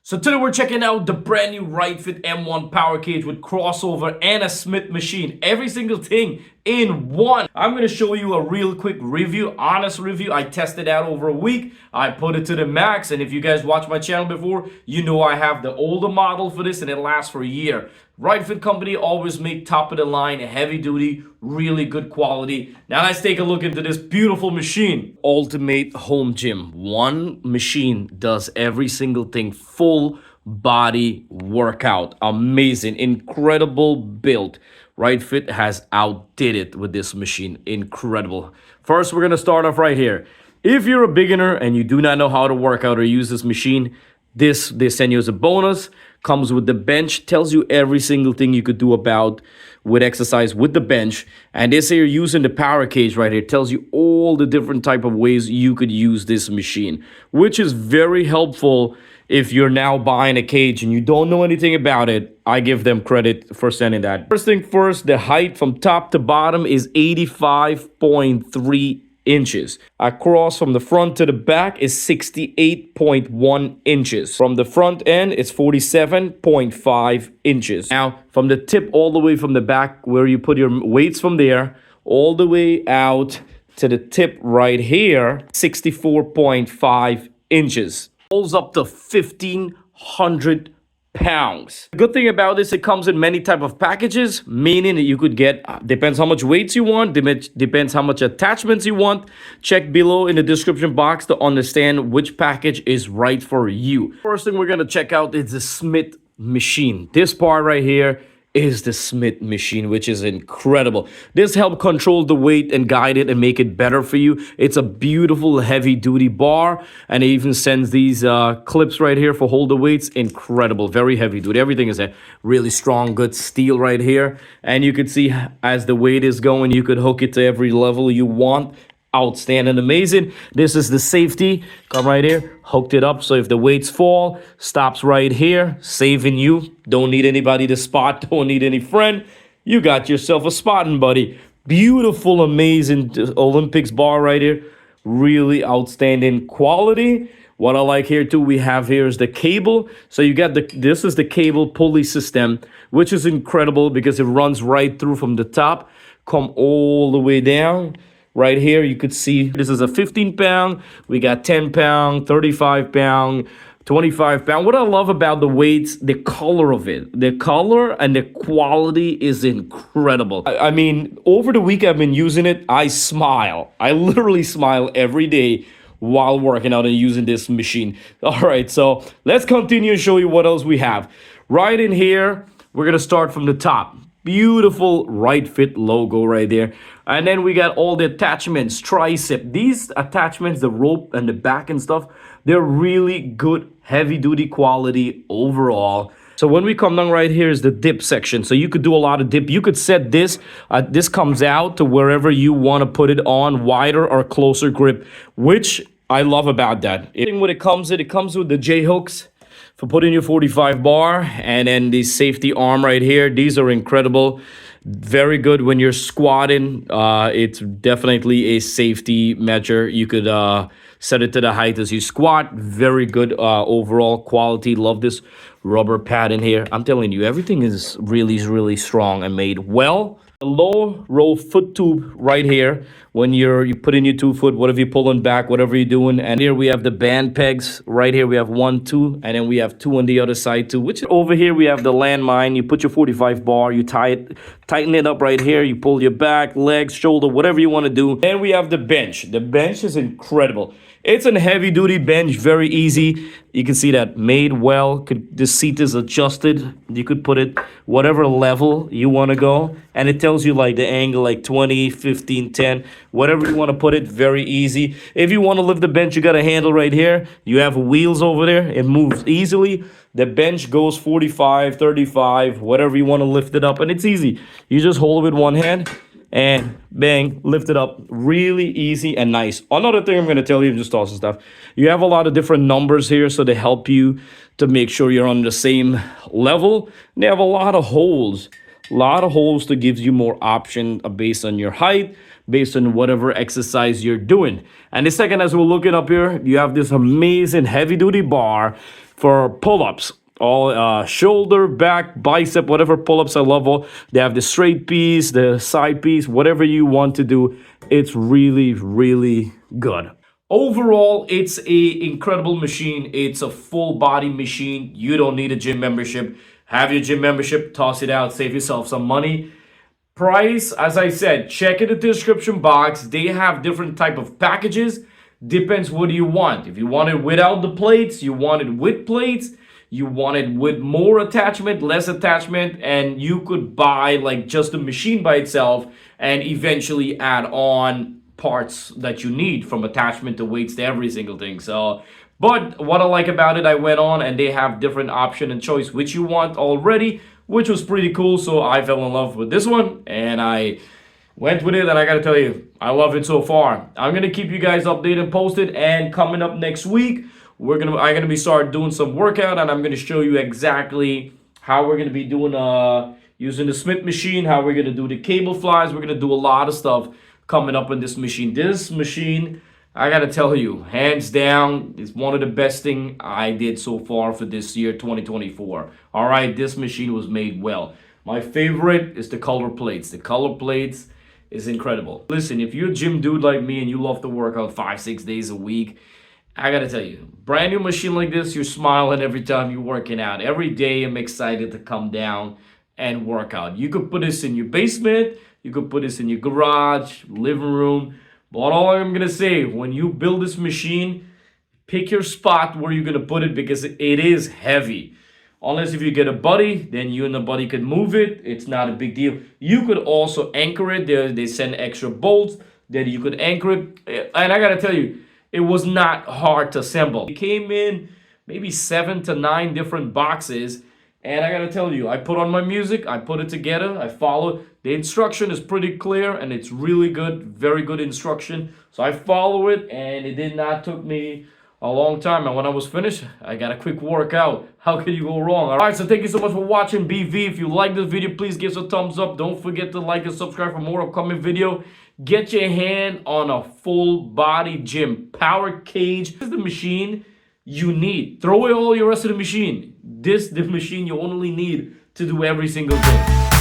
So today we're checking out the brand new RitFit M1 power cage with crossover and a Smith machine. Every single thing in one. I'm going to show you a real quick review, honest review. I tested out over a week. I put it to the max. And if you guys watched my channel before, you know I have the older model for this and it lasts for a year. RitFit company always make top of the line, heavy duty, really good quality. Now let's take a look into this beautiful machine. Ultimate home gym. One machine does every single thing. Full body workout. Amazing. Incredible build. RitFit has outdid it with this machine. Incredible. First, we're going to start off right here. If you're a beginner and you do not know how to work out or use this machine, they send you as a bonus. Comes with the bench, tells you every single thing you could do about with exercise with the bench. And they say you're using the power cage right here. It tells you all the different type of ways you could use this machine, which is very helpful if you're now buying a cage and you don't know anything about it. I give them credit for sending that. First thing first, the height from top to bottom is 85.3 inches. Across from the front to the back is 68.1 inches. From the front end, it's 47.5 inches. Now, from the tip all the way from the back where you put your weights from there, all the way out to the tip right here, 64.5 inches. Holds up to 1,500 pounds. The good thing about this, it comes in many type of packages, meaning that you could get, depends how much weights you want, depends how much attachments you want. Check below in the description box to understand which package is right for you. First thing we're going to check out is the Smith machine. This part right here is the Smith machine, which is incredible. This helps control the weight and guide it and make it better for you. It's a beautiful heavy duty bar, and it even sends these clips right here for hold the weights. Incredible, very heavy duty. Everything is a really strong, good steel right here. And you can see as the weight is going, you could hook it to every level you want. Outstanding, amazing. This is the safety. Come right here, hooked it up. So if the weights fall, stops right here, saving you. Don't need anybody to spot, don't need any friend. You got yourself a spotting buddy. Beautiful, amazing Olympics bar right here. Really outstanding quality. What I like here too, we have here is the cable. So you got this is the cable pulley system, which is incredible because it runs right through from the top, come all the way down. Right here, you could see this is a 15 pound. We got 10 pound, 35 pound, 25 pound. What I love about the weights, the color of it. The color and the quality is incredible. I mean, over the week I've been using it, I smile. I literally smile every day while working out and using this machine. All right, so let's continue and show you what else we have. Right in here, we're gonna start from the top. Beautiful RitFit logo right there. And then we got all the attachments, tricep. These attachments, the rope and the back and stuff, they're really good, heavy duty quality overall. So when we come down right here is the dip section. So you could do a lot of dip. You could set this, this comes out to wherever you want to put it on, wider or closer grip, which I love about that. When it comes with the J-hooks for putting your 45 bar, and then the safety arm right here. These are incredible. Very good when you're squatting. It's definitely a safety measure. You could set it to the height as you squat. Very good overall quality. Love this rubber pad in here. I'm telling you, everything is really, really strong and made well. A low row foot tube right here. When you put in your 2 foot, whatever you're pulling back, whatever you're doing. And here we have the band pegs. Right here we have 1, 2, and then we have 2 on the other side too. Which over here we have the landmine. You put your 45 bar, you tighten it up right here. You pull your back, legs, shoulder, whatever you want to do. Then we have the bench. The bench is incredible. It's a heavy duty bench, very easy. You can see that made well. The seat is adjusted. You could put it whatever level you want to go. And it tells you like the angle, like 20, 15, 10, whatever you want to put it, very easy. If you want to lift the bench, you got a handle right here. You have wheels over there. It moves easily. The bench goes 45, 35, whatever you want to lift it up. And it's easy. You just hold it with one hand and bang, lift it up. Really easy and nice. Another thing I'm going to tell you, just tossing stuff. You have a lot of different numbers here, so they help you to make sure you're on the same level. They have a lot of holes. A lot of holes to give you more option based on your height, based on whatever exercise you're doing. And the second, as we're looking up here, you have this amazing heavy duty bar for pull-ups. All shoulder, back, bicep, whatever pull-ups I love. All they have the straight piece, the side piece, whatever you want to do. It's really, really good. Overall, it's a incredible machine. It's a full body machine. You don't need a gym membership. Have your gym membership, toss it out, save yourself some money. Price, as I said, check in the description box. They have different type of packages. Depends what you want. If you want it without the plates, you want it with plates, you want it with more attachment, less attachment, and you could buy like just the machine by itself and eventually add on parts that you need, from attachment to weights to every single thing. So, but what I like about it, I went on and they have different option and choice which you want already, which was pretty cool. So I fell in love with this one and I went with it, and I gotta tell you, I love it so far. I'm gonna keep you guys updated and posted, and coming up next week, I'm gonna be start doing some workout, and I'm gonna show you exactly how we're gonna be doing using the Smith machine, how we're gonna do the cable flies. We're gonna do a lot of stuff coming up in this machine. This machine, I gotta tell you, hands down, is one of the best thing I did so far for this year, 2024. All right, this machine was made well. My favorite is the color plates. The color plates is incredible. Listen, if you're a gym dude like me and you love to work out 5-6 days a week, I gotta tell you, brand new machine like this, you're smiling every time you're working out. Every day I'm excited to come down and work out. You could put this in your basement, you could put this in your garage, living room. But all I'm gonna say, when you build this machine, pick your spot where you're gonna put it, because it is heavy. Unless if you get a buddy, then you and the buddy can move it. It's not a big deal. You could also anchor it. They send extra bolts that you could anchor it. And I gotta tell you, it was not hard to assemble. It came in maybe 7 to 9 different boxes. And I gotta tell you, I put on my music, I put it together, I follow. The instruction is pretty clear and it's really good, very good instruction. So I follow it, and it did not took me a long time, and when I was finished, I got a quick workout. How can you go wrong? All right, so thank you so much for watching BV. If you like this video, please give us a thumbs up. Don't forget to like and subscribe for more upcoming video. Get your hand on a full body gym power cage. This is the machine you need. Throw away all your rest of the machine. This is the machine you only need to do every single thing.